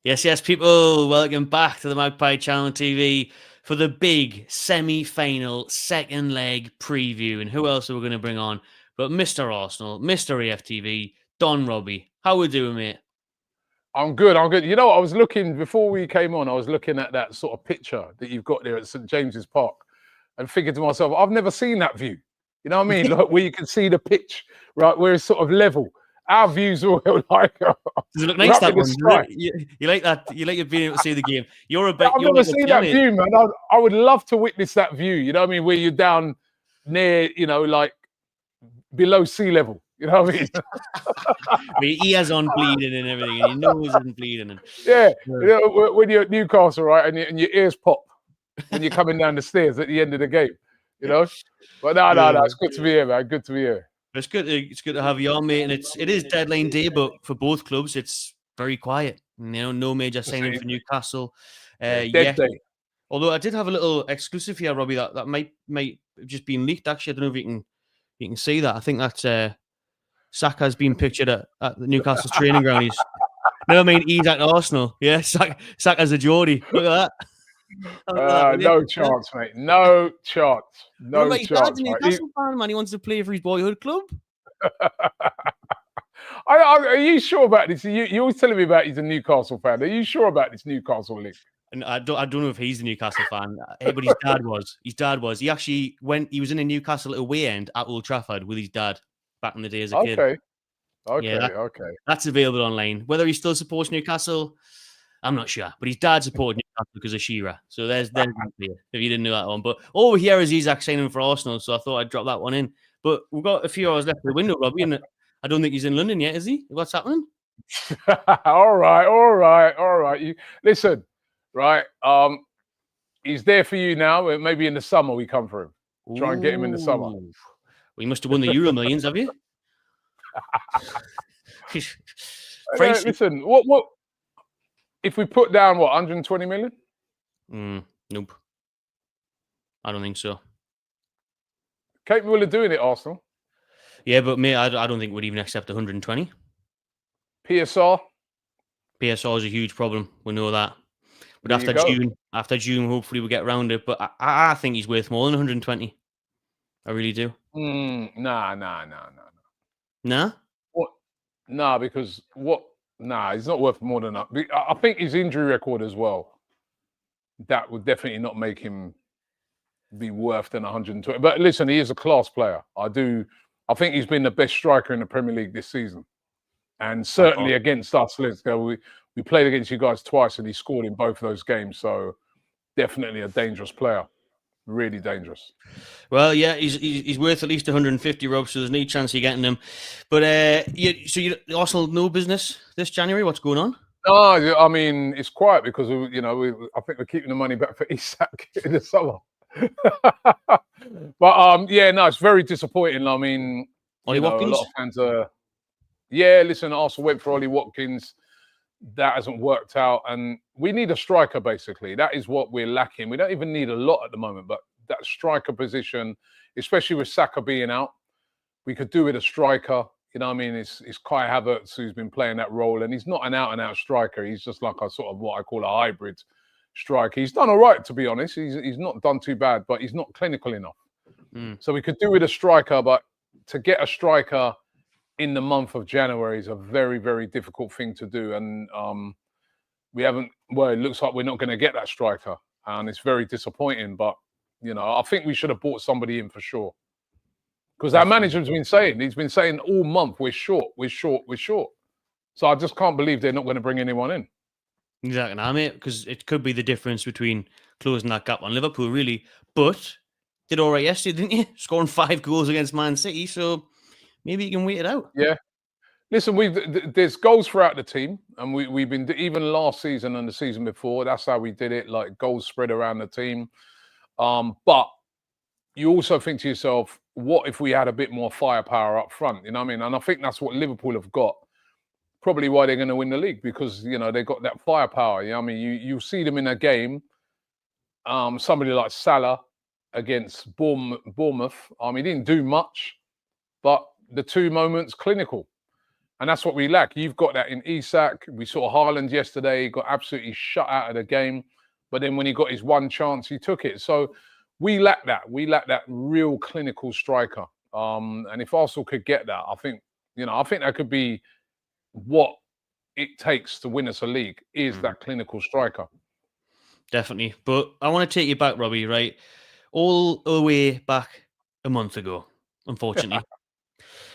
Yes, people, welcome back to the Magpie Channel TV for the big semi-final second leg preview. And who else are we going to bring on but Mr. Arsenal, Mr. AFTV, Don Robbie. How we doing, mate? I'm good. You know, I was looking, before we came on, I was looking at that sort of picture that you've got there at St. James's Park and thinking to myself, I've never seen that view. You know what I mean? Like where you can see the pitch, right, where it's sort of level. Our views are like Does it look nice, that in the one? sky. You like that? You like being able to see the game? I've never seen that view, man. I would love to witness that view. You know what I mean? Where you're down near, you know, like below sea level. You know what I mean? With your ears on bleeding and everything, and your nose isn't bleeding. And, yeah. You know, when you're at Newcastle, right, and your ears pop when you're coming down the stairs at the end of the game, you know? But no, it's good to be here, man. Good to be here. It's good to have you on, mate. And it is deadline day, but for both clubs, it's very quiet. You know, no major signing for Newcastle yet. Day. Although I did have a little exclusive here, Robbie, that might have just been leaked. Actually, I don't know if you can see that. I think that Saka has been pictured at the Newcastle training ground. He's at Arsenal. Yeah, Saka's a Geordie. Look at that. No chance, mate. No chance. No chance. Dad's a Newcastle fan, man. He wants to play for his boyhood club. Are you sure about this? You're always telling me about he's a Newcastle fan. Are you sure about this Newcastle link? And I don't know if he's a Newcastle fan, but his dad was. His dad was. He actually he was in a Newcastle away end at Old Trafford with his dad back in the day as a kid. Okay. That's available online. Whether he still supports Newcastle, I'm not sure. But his dad supported Newcastle because of Shearer. So there's if you didn't know that one. But over here is Isak signing for Arsenal, so I thought I'd drop that one in. But we've got a few hours left of the window, Robbie, and I don't think he's in London yet, is he? What's happening? All right. You listen, right? He's there for you now. Maybe in the summer we come for him. Try and get him in the summer. Well, you must have won the Euro Millions, have you? Listen, what if we put down 120 million? Nope. I don't think so. Capable of doing it, Arsenal. Yeah, but mate, I don't think we'd even accept 120. PSR is a huge problem. We know that. But after June, hopefully we'll get around it. But I think he's worth more than 120. I really do. Nah. Nah? What? Nah, because what? Nah, he's not worth more than that. I think his injury record as well, that would definitely not make him be worth than 120. But listen, he is a class player. I think he's been the best striker in the Premier League this season. And certainly against us, let's go. We played against you guys twice and he scored in both of those games. So definitely a dangerous player. Really dangerous. Well, yeah, he's worth at least 150, Rob, so there's no chance of getting him. But Arsenal no business this January? What's going on? No, I mean, it's quiet because, I think we're keeping the money back for Isak in the summer. But, it's very disappointing. I mean, Ollie Watkins? A lot of fans are... Yeah, listen, Arsenal went for Ollie Watkins. That hasn't worked out. And we need a striker, basically. That is what we're lacking. We don't even need a lot at the moment, but that striker position, especially with Saka being out, we could do with a striker. You know what I mean? It's Kai Havertz who's been playing that role, and he's not an out-and-out striker. He's just like a sort of what I call a hybrid striker. He's done all right, to be honest. He's not done too bad, but he's not clinical enough. So we could do with a striker, but to get a striker in the month of January is a very, very difficult thing to do. And we haven't, well, it looks like we're not going to get that striker. And it's very disappointing. But, I think we should have bought somebody in for sure. Because our manager's been saying all month, we're short. So I just can't believe they're not going to bring anyone in. Exactly, mate, because it could be the difference between closing that gap on Liverpool, really. But did all right yesterday, didn't you? Scoring 5 goals against Man City. So maybe you can wait it out. Yeah. Listen, there's goals throughout the team, and we've been, even last season and the season before, that's how we did it, like goals spread around the team. But you also think to yourself, what if we had a bit more firepower up front? You know what I mean? And I think that's what Liverpool have got. Probably why they're going to win the league, because, they've got that firepower. You know what I mean? You see them in a game, somebody like Salah against Bournemouth. He didn't do much, but the 2 moments, clinical. And that's what we lack. You've got that in Isak. We saw Haaland yesterday. He got absolutely shut out of the game. But then when he got his one chance, he took it. So we lack that. We lack that real clinical striker. And if Arsenal could get that, I think that could be what it takes to win us a league, is that clinical striker. Definitely. But I want to take you back, Robbie, right? All the way back a month ago, unfortunately.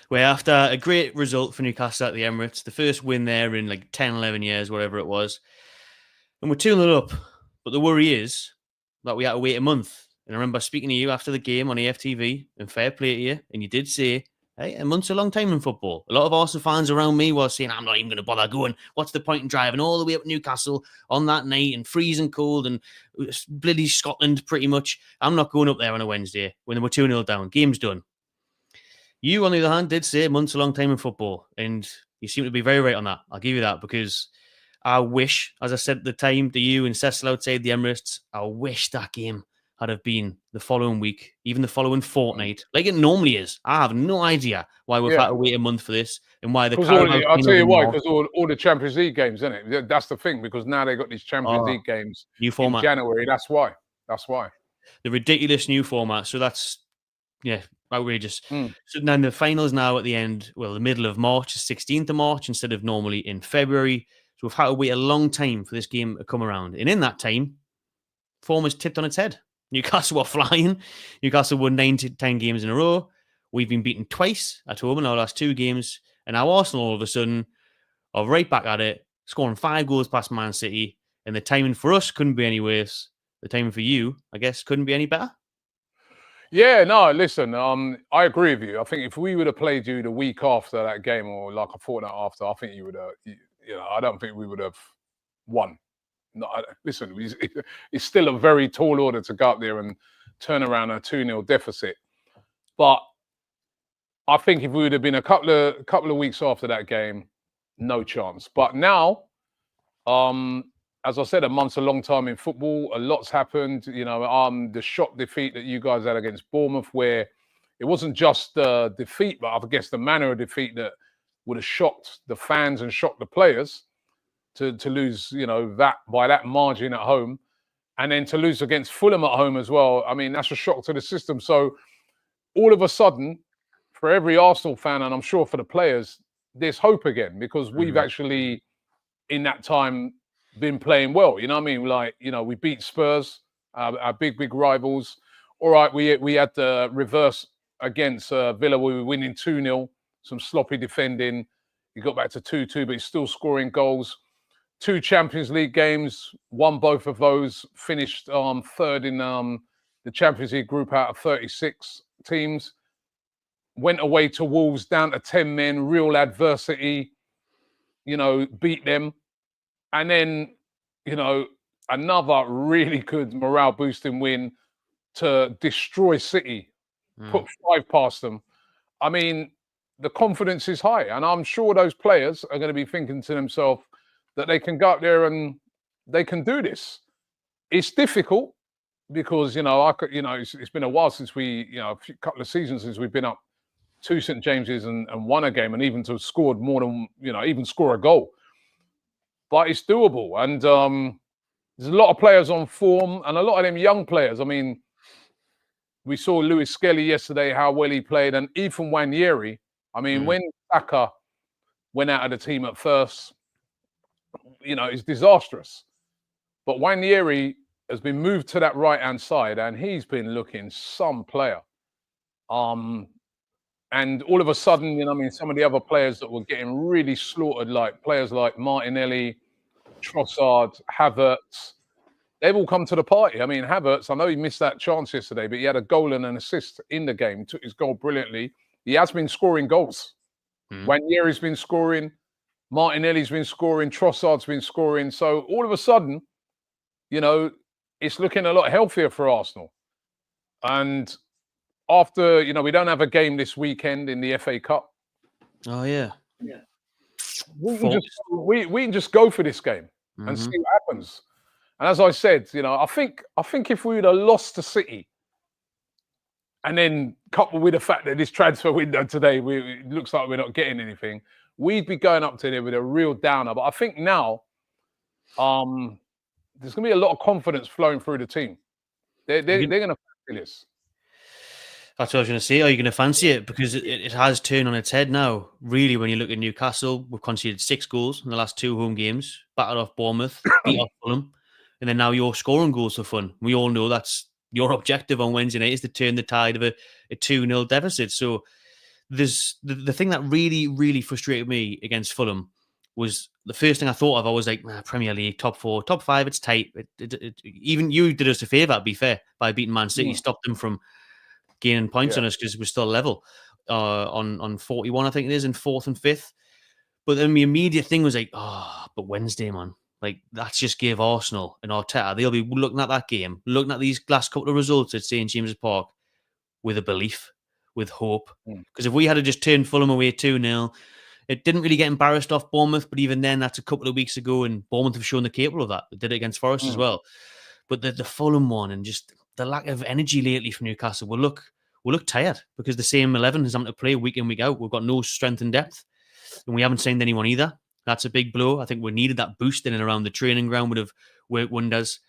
Where after a great result for Newcastle at the Emirates, the first win there in like 10, 11 years, whatever it was, and we're 2-0 up. But the worry is that we had to wait a month. And I remember speaking to you after the game on AFTV, and fair play to you, and you did say, hey, a month's a long time in football. A lot of Arsenal fans around me were saying, I'm not even going to bother going. What's the point in driving all the way up to Newcastle on that night and freezing cold and bloody Scotland pretty much? I'm not going up there on a Wednesday when they were 2-0 down. Game's done. You, on the other hand, did say a month's a long time in football, and you seem to be very right on that. I'll give you that, because I wish, as I said at the time to you and Cecil outside the Emirates, I wish that game had have been the following week, even the following fortnight, like it normally is. I have no idea why we've had to wait a month for this, and why the I'll tell you why, because all the Champions League games, isn't it? That's the thing, because now they've got these Champions League games new format in January. That's why. The ridiculous new format. So that's outrageous. So now the finals now at the end, the middle of March, 16th of March, instead of normally in February. So we've had to wait a long time for this game to come around. And in that time, form has tipped on its head. Newcastle were flying. Newcastle won 9 to 10 games in a row. We've been beaten twice at home in our last 2 games. And now Arsenal, all of a sudden, are right back at it, scoring 5 goals past Man City. And the timing for us couldn't be any worse. The timing for you, I guess, couldn't be any better. Yeah, no, listen, I agree with you. I think if we would have played you the week after that game, or like a fortnight after, I think you would have, I don't think we would have won. No, listen, it's still a very tall order to go up there and turn around a 2-0 deficit. But I think if we would have been a couple of weeks after that game, no chance. But now, as I said, a month's a long time in football. A lot's happened. The shock defeat that you guys had against Bournemouth, where it wasn't just the defeat, but I guess the manner of defeat that would have shocked the fans and shocked the players to lose, that by that margin at home, and then to lose against Fulham at home as well. I mean, that's a shock to the system. So all of a sudden, for every Arsenal fan, and I'm sure for the players, there's hope again, because we've actually, in that time, been playing well. You know what I mean? Like, we beat Spurs, our big rivals. All right, we had the reverse against Villa. We were winning 2-0, some sloppy defending. He got back to 2-2, but he's still scoring goals. 2 Champions League games, won both of those, finished third in the Champions League group out of 36 teams. Went away to Wolves, down to 10 men, real adversity, beat them. And then, another really good morale-boosting win to destroy City, put 5 past them. I mean, the confidence is high, and I'm sure those players are going to be thinking to themselves that they can go up there and they can do this. It's difficult because, it's been a while since we, a couple of seasons since we've been up to St. James's and won a game, and even to have scored more than, even score a goal. But it's doable. And there's a lot of players on form, and a lot of them young players. I mean, we saw Lewis Skelly yesterday, how well he played, and Ethan Nwaneri. I mean, when Saka went out of the team at first, it's disastrous. But Nwaneri has been moved to that right-hand side, and he's been looking some player. And all of a sudden, some of the other players that were getting really slaughtered, like players like Martinelli, Trossard, Havertz, they've all come to the party. I mean, Havertz, I know he missed that chance yesterday, but he had a goal and an assist in the game. He took his goal brilliantly. He has been scoring goals. Nwaneri's been scoring. Martinelli's been scoring. Trossard's been scoring. So all of a sudden, it's looking a lot healthier for Arsenal. And after, we don't have a game this weekend in the FA Cup. Oh, yeah. We can just go for this game and see what happens. And as I said, I think if we would have lost to City, and then coupled with the fact that this transfer window today, it looks like we're not getting anything, we'd be going up to there with a real downer. But I think now, there's going to be a lot of confidence flowing through the team. They're going to feel this. That's what I was going to say. Are you going to fancy it? Because it has turned on its head now. Really, when you look at Newcastle, we've conceded 6 goals in the last 2 home games, battered off Bournemouth, beat off Fulham, and then now you're scoring goals for fun. We all know that's your objective on Wednesday night, is to turn the tide of a 2-0 deficit. So there's the thing that really, really frustrated me against Fulham was the first thing I thought of. I was like, Premier League, top 4, top 5, it's tight. Even you did us a favour, to be fair, by beating Man City, stopped them from gaining points on us because we're still level on 41, I think it is, in 4th and 5th. But then the immediate thing was like, but Wednesday, man. Like, that's just gave Arsenal and Arteta, they'll be looking at that game, looking at these last couple of results at St. James's Park with a belief, with hope. Because if we had to just turn Fulham away 2-0, it didn't really get embarrassed off Bournemouth, but even then, that's a couple of weeks ago, and Bournemouth have shown they're capable of that. They did it against Forest as well. But the Fulham one, and just the lack of energy lately from Newcastle will look tired, because the same 11 is having to play week in, week out. We've got no strength and depth, and we haven't signed anyone either. That's a big blow. I think we needed that boost in and around the training ground, would have worked wonders.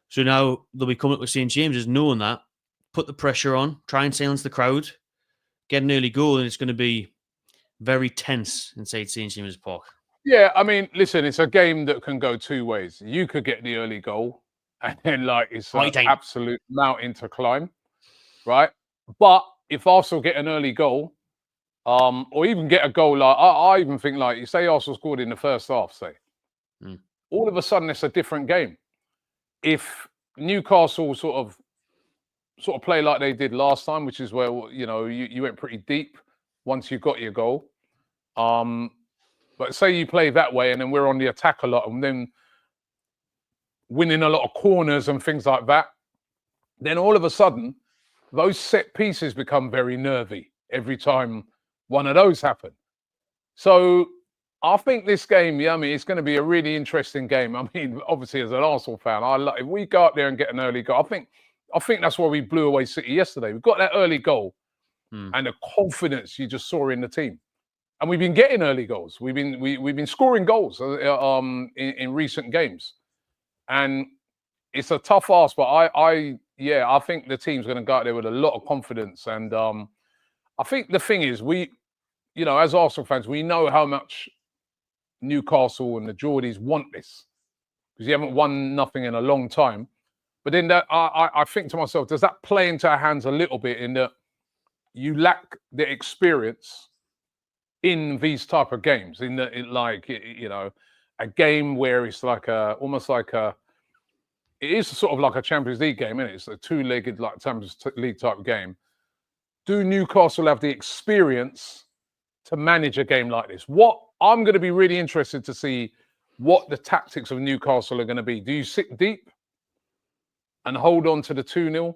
So now they'll be coming up with St. James's, knowing that, put the pressure on, try and silence the crowd, get an early goal, and it's going to be very tense inside St. James's Park. Yeah, I mean, listen, it's a game that can go 2 ways. You could get the early goal, and then it's an absolute mountain to climb, right? But if Arsenal get an early goal, or even get a goal, like I even think, like, you say Arsenal scored in the first half, say, all of a sudden it's a different game. If Newcastle sort of play like they did last time, which is where you went pretty deep once you got your goal. But say you play that way, and then we're on the attack a lot, and then winning a lot of corners and things like that, then all of a sudden those set pieces become very nervy every time one of those happen. So I think this game, it's going to be a really interesting game. I mean, obviously, as an Arsenal fan, if we go up there and get an early goal, I think that's why we blew away City yesterday. We've got that early goal and the confidence you just saw in the team, and we've been getting early goals. We've been scoring goals in recent games, and it's a tough ask. But I think the team's going to go out there with a lot of confidence, and I think the thing is, as Arsenal fans, we know how much Newcastle and the Geordies want this, because you haven't won nothing in a long time. But then I think to myself, does that play into our hands a little bit, in that you lack the experience in these type of games, a game where it's it is sort of like a Champions League game, isn't it? It's a 2-legged like Champions League type game. Do Newcastle have the experience to manage a game like this? What I'm going to be really interested to see what the tactics of Newcastle are going to be. Do you sit deep and hold on to the 2-0?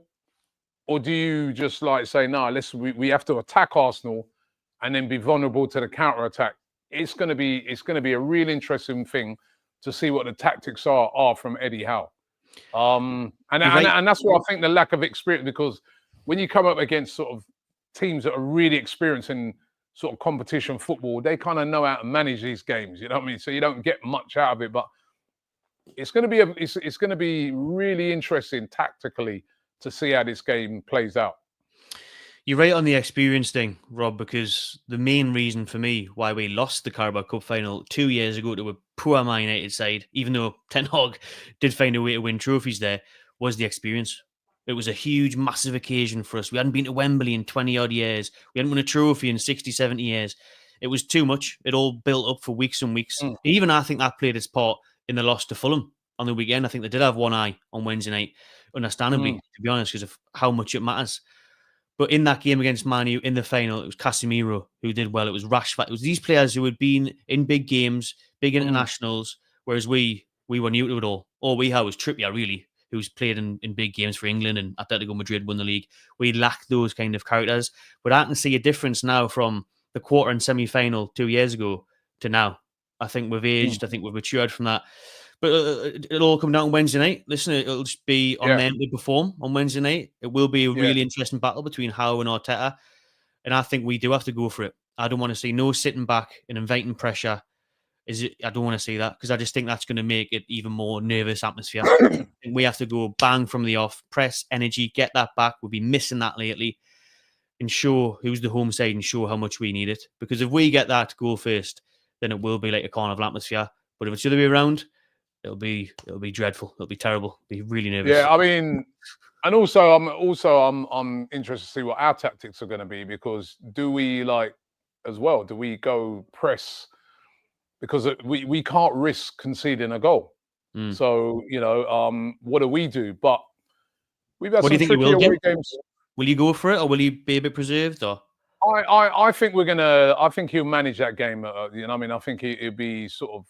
Or do you just say, no, we have to attack Arsenal and then be vulnerable to the counter-attack? It's going to be a real interesting thing to see what the tactics are from Eddie Howe. And that's where I think the lack of experience, because when you come up against sort of teams that are really experienced in sort of competition football, they kind of know how to manage these games. You know what I mean? So you don't get much out of it, but it's going to be really interesting tactically to see how this game plays out. You're right on the experience thing, Rob, because the main reason for me why we lost the Carabao Cup final 2 years ago to a poor Man United side, even though Ten Hag did find a way to win trophies there, was the experience. It was a huge, massive occasion for us. We hadn't been to Wembley in 20-odd years. We hadn't won a trophy in 60, 70 years. It was too much. It all built up for weeks and weeks. Even I think that played its part in the loss to Fulham on the weekend. I think they did have one eye on Wednesday night, understandably, to be honest, because of how much it matters. But in that game against Man U, in the final, it was Casemiro who did well. It was Rashford. It was these players who had been in big games, big internationals, whereas we were new to it all. All we had was Trippier, really, who's played in big games for England, and Atletico Madrid won the league. We lacked those kind of characters. But I can see a difference now from the quarter and semi-final 2 years ago to now. I think we've aged. I think we've matured from that. But it'll all come down on Wednesday night. Listen, it'll just be on them to perform on Wednesday night. It will be a really interesting battle between Howe and Arteta. And I think we do have to go for it. I don't want to see no sitting back and inviting pressure. I don't want to see that because I just think that's going to make it even more nervous atmosphere. And we have to go bang from the off, press, energy, get that back. We'll be missing that lately, and show who's the home side and show how much we need it. Because if we get that goal first, then it will be like a carnival atmosphere. But if it's the other way around, it'll be dreadful. It'll be terrible. It'll be really nervous. Yeah, I mean, and I'm interested to see what our tactics are going to be, because do we do we go press? Because we can't risk conceding a goal. So, what do we do? But we've had some tricky away games. Will you go for it, or will you be a bit preserved? Or I think I think he'll manage that game. I think it'll be sort of.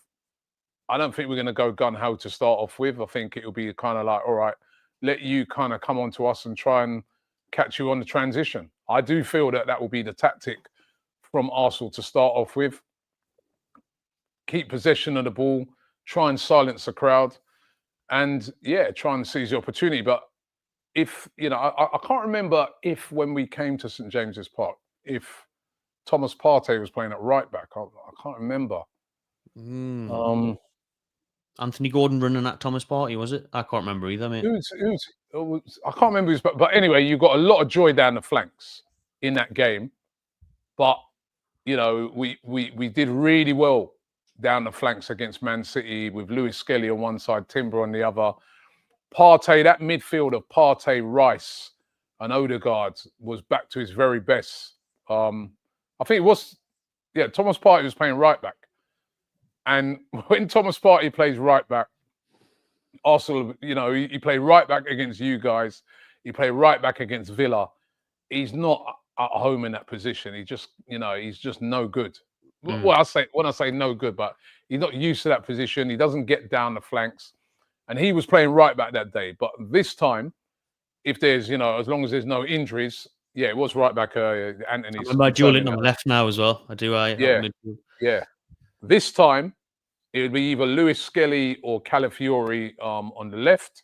I don't think we're going to go gun ho to start off with. I think it'll be kind of like, all right, let you kind of come on to us and try and catch you on the transition. I do feel that will be the tactic from Arsenal to start off with. Keep possession of the ball, try and silence the crowd, and try and seize the opportunity. But if, I can't remember if when we came to St. James's Park, if Thomas Partey was playing at right back. I can't remember. Anthony Gordon running at Thomas Partey, was it? I can't remember either, mate. I can't remember who's, but anyway, you got a lot of joy down the flanks in that game. But, we did really well down the flanks against Man City with Lewis Skelly on one side, Timber on the other. Partey, that midfield of Partey, Rice and Odegaard was back to his very best. I think it was, Thomas Partey was playing right back. And when Thomas Partey plays right back, Arsenal, he played right back against you guys. He played right back against Villa. He's not at home in that position. He just, he's just no good. Well, when I say no good, but he's not used to that position. He doesn't get down the flanks. And he was playing right back that day. But this time, if there's, as long as there's no injuries, it was right back. Anthony's. I remember Julian on the left now as well. I do. Yeah. This time, it would be either Lewis Skelly or Calafiori on the left.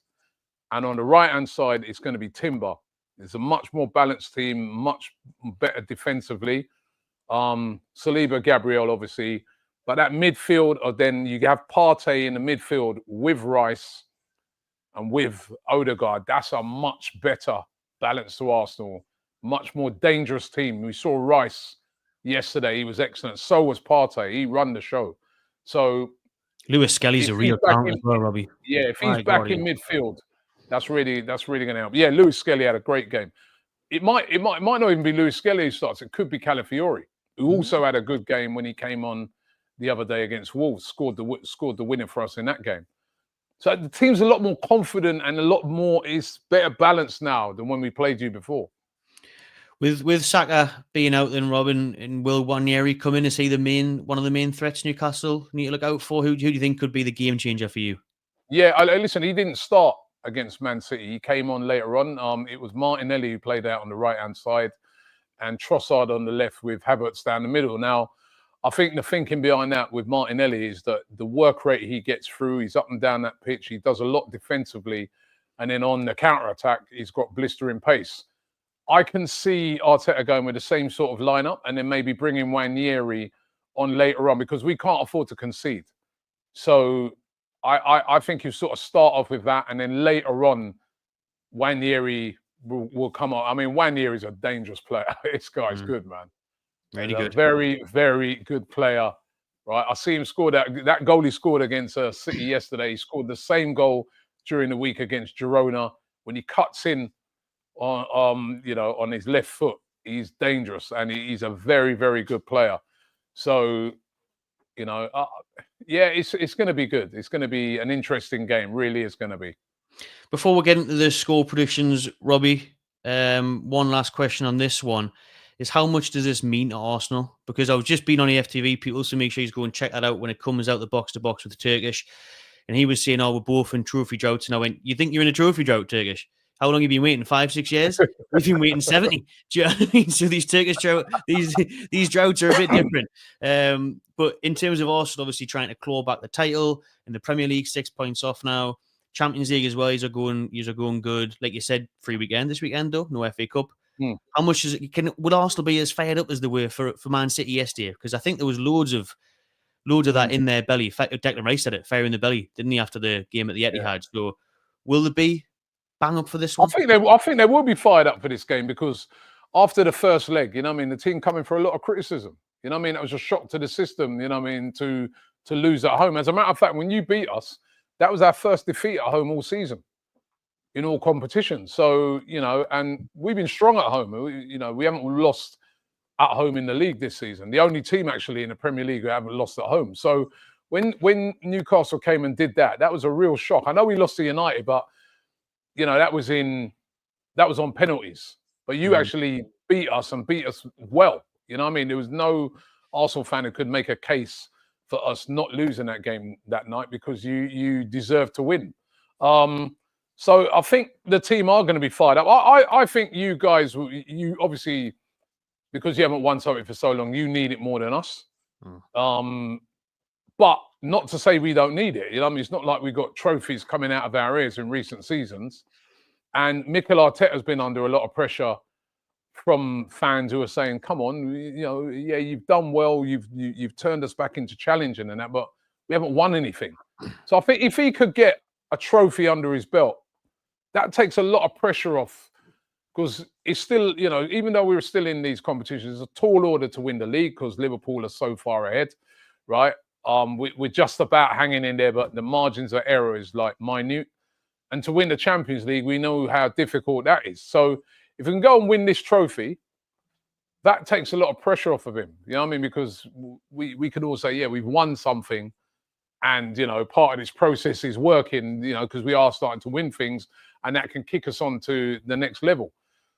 And on the right-hand side, it's going to be Timber. It's a much more balanced team, much better defensively. Saliba, Gabriel, obviously. But that midfield, or then you have Partey in the midfield with Rice and with Odegaard. That's a much better balance to Arsenal. Much more dangerous team. We saw Rice yesterday. He was excellent. So was Partey. He run the show. So Lewis Skelly's a real talent as well, Robbie. Yeah, if he's back in midfield, that's really going to help. Yeah, Lewis Skelly had a great game. It might not even be Lewis Skelly who starts. It could be Calafiori, who also had a good game when he came on the other day against Wolves. Scored the winner for us in that game. So the team's a lot more confident and a lot more is better balanced now than when we played you before. With Saka being out, then Robin and will Nwaneri come in? Is he one of the main threats Newcastle need to look out for? Who do you think could be the game changer for you? Yeah, listen, he didn't start against Man City. He came on later on. It was Martinelli who played out on the right-hand side and Trossard on the left with Havertz down the middle. Now, I think the thinking behind that with Martinelli is that the work rate he gets through, he's up and down that pitch, he does a lot defensively, and then on the counter-attack, he's got blistering pace. I can see Arteta going with the same sort of lineup and then maybe bringing Nwaneri on later on because we can't afford to concede. So I think you sort of start off with that and then later on, Nwaneri will come on. I mean, Nwaneri's a dangerous player. This guy's good, man. Really good. Very, very good player, right? I see him score that goal he scored against City yesterday. He scored the same goal during the week against Girona when he cuts in on his left foot. He's dangerous and he's a very, very good player. So, it's going to be good. It's going to be an interesting game. Really is going to be. Before we get into the score predictions, Robbie, one last question on this one is how much does this mean to Arsenal? Because I've just been on AFTV, people, so make sure you go and check that out when it comes out the box-to-box with the Turkish. And he was saying, we're both in trophy droughts. And I went, you think you're in a trophy drought, Turkish? How long have you been waiting? 5-6 years? We've been waiting 70. Do you know what I mean? So these Turkish these droughts are a bit different. But in terms of Arsenal, obviously trying to claw back the title in the Premier League, 6 points off now. Champions League as well. These are going good. Like you said, free weekend this weekend though. No FA Cup. How much would Arsenal be as fired up as they were for Man City yesterday? Because I think there was loads of that in their belly. Declan Rice said it, fire in the belly, didn't he, after the game at the Etihad? So will there be bang up for this one? I think they will be fired up for this game because after the first leg, the team coming for a lot of criticism. It was a shock to the system, to lose at home. As a matter of fact, when you beat us, that was our first defeat at home all season in all competitions. So, and we've been strong at home. We haven't lost at home in the league this season. The only team actually in the Premier League who haven't lost at home. So when Newcastle came and did that, that was a real shock. I know we lost to United, but that was on penalties. But you actually beat us and beat us well. There was no Arsenal fan who could make a case for us not losing that game that night because you deserve to win. So I think the team are going to be fired up. I think you guys, you obviously, because you haven't won something for so long, you need it more than us. But not to say we don't need it. It's not like we've got trophies coming out of our ears in recent seasons. And Mikel Arteta's been under a lot of pressure from fans who are saying, "Come on, yeah, you've done well. You've turned us back into challenging and that, but we haven't won anything." So I think if he could get a trophy under his belt, that takes a lot of pressure off. Because it's still, even though we were still in these competitions, it's a tall order to win the league because Liverpool are so far ahead, right? We're just about hanging in there, but the margins of error is like minute. And to win the Champions League, we know how difficult that is. So if we can go and win this trophy, that takes a lot of pressure off of him. Because we could all say, yeah, we've won something. And, part of this process is working, because we are starting to win things. And that can kick us on to the next level.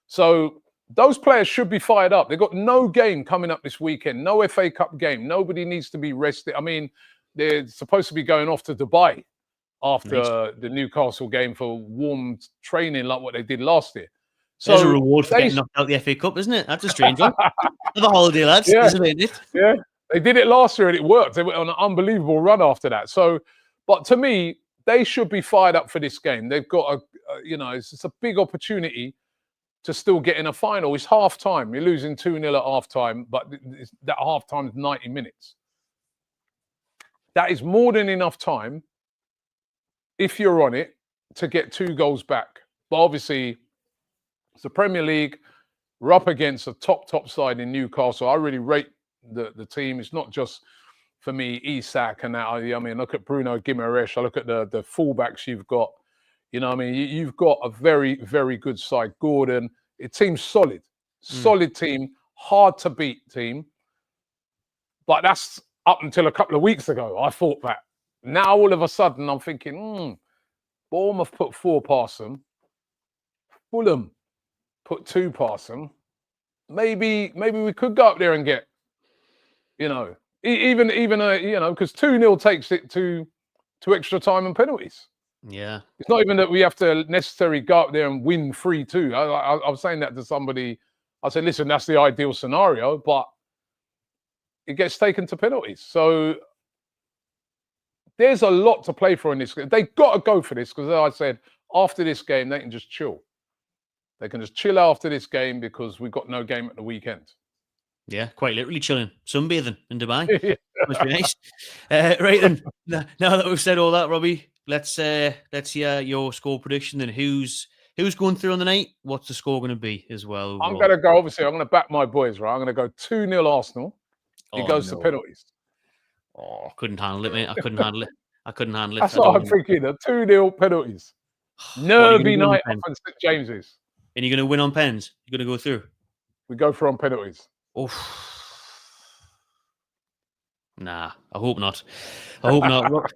So those players should be fired up. They've got no game coming up this weekend, no FA Cup game. Nobody needs to be rested. They're supposed to be going off to Dubai after the Newcastle game for warm training like what they did last year. So there's a reward for getting knocked out the FA Cup, isn't it? That's a strange one. Have a holiday, lads. Yeah. Isn't it? Yeah, they did it last year and it worked. They went on an unbelievable run after that. So, but to me, they should be fired up for this game. They've got it's a big opportunity to still get in a final. It's half time. You're losing 2-0 at half time, but that half time is 90 minutes. That is more than enough time, if you're on it, to get 2 goals back. But obviously, it's the Premier League. We're up against a top side in Newcastle. I really rate the team. It's not just, for me, Isak and that. Look at Bruno Guimaraes. I look at the fullbacks you've got. You've got a very, very good side. Gordon, it seems solid. Solid team, hard to beat team. But that's up until a couple of weeks ago. I thought that. Now, all of a sudden, I'm thinking, Bournemouth put 4 past them. Fulham put 2 past them. Maybe we could go up there and get, even because 2-0 takes it to extra time and penalties. Yeah. It's not even that we have to necessarily go up there and win 3-2. I was saying that to somebody. I said, listen, that's the ideal scenario, but it gets taken to penalties. So there's a lot to play for in this game. They've got to go for this because, as I said, after this game, they can just chill. They can just chill after this game because we've got no game at the weekend. Yeah, quite literally chilling. Sunbathing in Dubai. Yeah. Must be nice. Right then, now that we've said all that, Robbie, let's hear your score prediction and who's going through on the night. What's the score going to be as well? Overall? I'm going to go, obviously, I'm going to back my boys, right? I'm going to go 2-0 Arsenal. It goes to penalties. Oh, I couldn't handle it, mate. I couldn't handle it. That's what I'm thinking. 2-0 penalties. Nervy night up in St James's. And you're going to win on pens? You're going to go through? We go for on penalties. Oh. Nah, I hope not. I hope not. What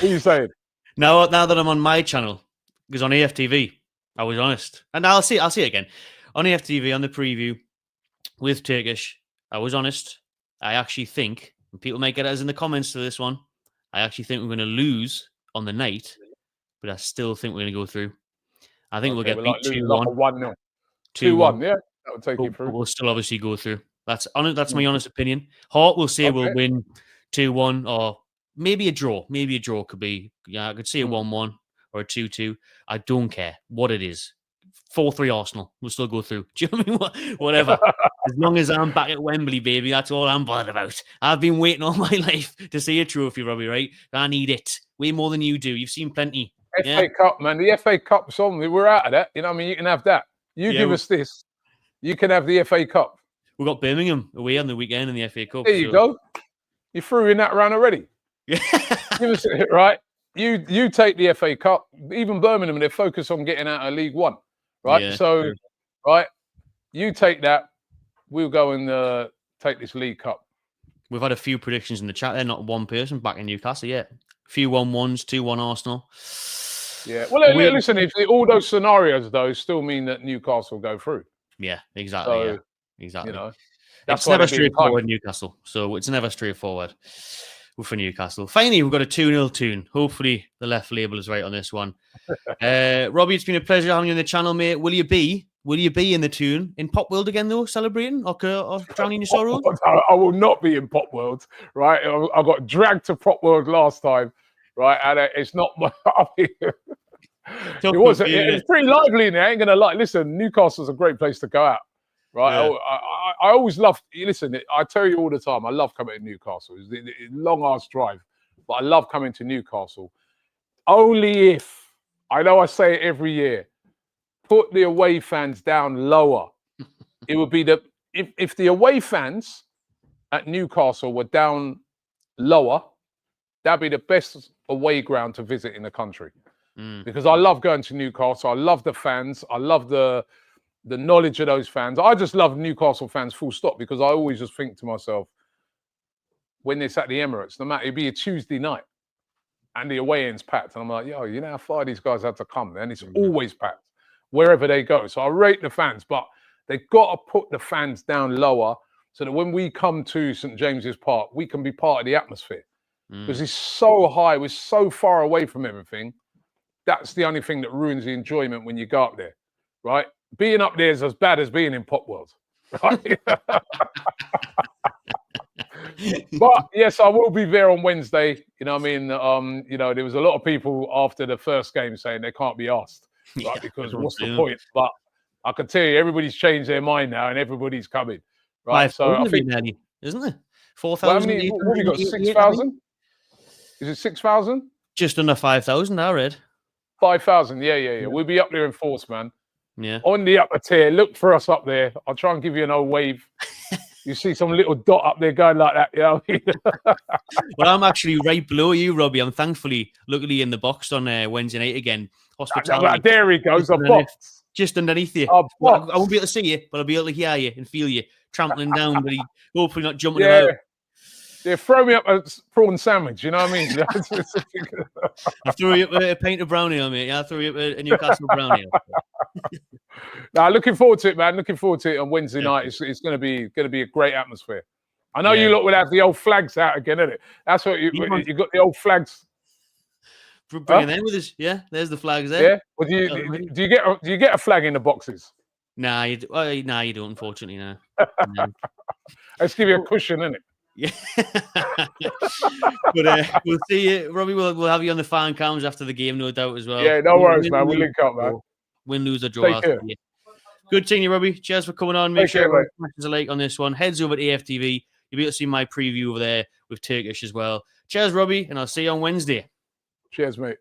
are you saying? Now that I'm on my channel, because on AFTV, I was honest. And I'll see it again. On AFTV, on the preview with Turkish, I was honest. I actually think, and people might get us in the comments to this one, I actually think we're going to lose on the night, but I still think we're going to go through. I think we'll get beat 2-1. 1-0. 2-1, yeah. That would take you through. But we'll still obviously go through. That's my honest opinion. Hart will say we'll win 2-1 or maybe a draw. Maybe a draw could be. Yeah, I could see a 1-1 or a 2-2. I don't care what it is. 4-3 Arsenal. We'll still go through. Do you know what I mean? Whatever. As long as I'm back at Wembley, baby, that's all I'm bothered about. I've been waiting all my life to see a trophy, Robbie, right? I need it. Way more than you do. You've seen plenty. FA Cup, man. The FA Cup's on. We're out of that. You know what I mean? You can have that. You give us this. You can have the FA Cup. We've got Birmingham away on the weekend in the FA Cup. There you go. You threw in that round already. Yeah. Give us it, right? You take the FA Cup. Even Birmingham, they're focused on getting out of League One, right? Yeah, so, true. right, you take that. We'll go and take this League Cup. We've had a few predictions in the chat. They're not one person back in Newcastle yet. A few 1-1s, 2-1 Arsenal. Yeah. Well, listen, if all those scenarios, though, still mean that Newcastle go through. Yeah, exactly. So, exactly. You know, it's never straightforward, Newcastle. So it's never straightforward for Newcastle. Finally, we've got a 2-0 tune. Hopefully, the left label is right on this one. Robbie, it's been a pleasure having you on the channel, mate. Will you be in the tune in Pop World again, though, celebrating or drowning your sorrow? I will not be in Pop World, right? I got dragged to Pop World last time, right? And it's not my... It's pretty lively in there. I ain't going to lie. Listen, Newcastle's a great place to go out, right? Yeah. I always love... Listen, I tell you all the time, I love coming to Newcastle. It's a long-ass drive, but I love coming to Newcastle. Only if, I know I say it every year, put the away fans down lower. It would be if the away fans at Newcastle were down lower, that'd be the best away ground to visit in the country. Because I love going to Newcastle. I love the fans. I love the knowledge of those fans. I just love Newcastle fans full stop, because I always just think to myself, when it's at the Emirates, no matter, it'd be a Tuesday night and the away end's packed. And I'm like, yo, you know how far these guys had to come? And it's always packed wherever they go. So I rate the fans, but they've got to put the fans down lower so that when we come to St. James's Park, we can be part of the atmosphere. Because it's so high, we're so far away from everything. That's the only thing that ruins the enjoyment when you go up there, right? Being up there is as bad as being in Pop World, right? But yes, I will be there on Wednesday. You know what I mean? You know, there was a lot of people after the first game saying they can't be asked, right? Because what's the point? But I can tell you, everybody's changed their mind now, and everybody's coming, right? So I think, isn't it? 4,000. What have you got? 6,000? Is it 6,000? Just under 5,000, I read. 5,000, yeah. We'll be up there in force, man. Yeah. On the upper tier, look for us up there. I'll try and give you an old wave. You see some little dot up there going like that, you know what I mean? Well, I'm actually right below you, Robbie. I'm thankfully, luckily, in the box on Wednesday night again. Hospitality. There he goes, a box. Just underneath you. I won't be able to see you, but I'll be able to hear you and feel you trampling down, but hopefully not jumping about. Yeah, throw me up a prawn sandwich, you know what I mean? I'll throw you up a pint of brownie on me. Yeah, I'll throw you up a Newcastle brownie. Now, looking forward to it, man. Looking forward to it on Wednesday night. It's going to be a great atmosphere. I know you lot will have the old flags out again, isn't it? That's what you got, the old flags. Bringing them with us, yeah. There's the flags there. Yeah. Well, do you get a flag in the boxes? Nah, you don't. Unfortunately, no. Let's give you a cushion, innit? Yeah. But we'll see you, Robbie. We'll have you on the fan cams after the game, no doubt, as well. Yeah, no worries, man. We'll link up, man. Win, lose, or draw. Good seeing you, Robbie. Cheers for coming on. Make sure everyone smashes a like on this one. Heads over to AFTV. You'll be able to see my preview over there with Turkish as well. Cheers, Robbie, and I'll see you on Wednesday. Cheers, mate.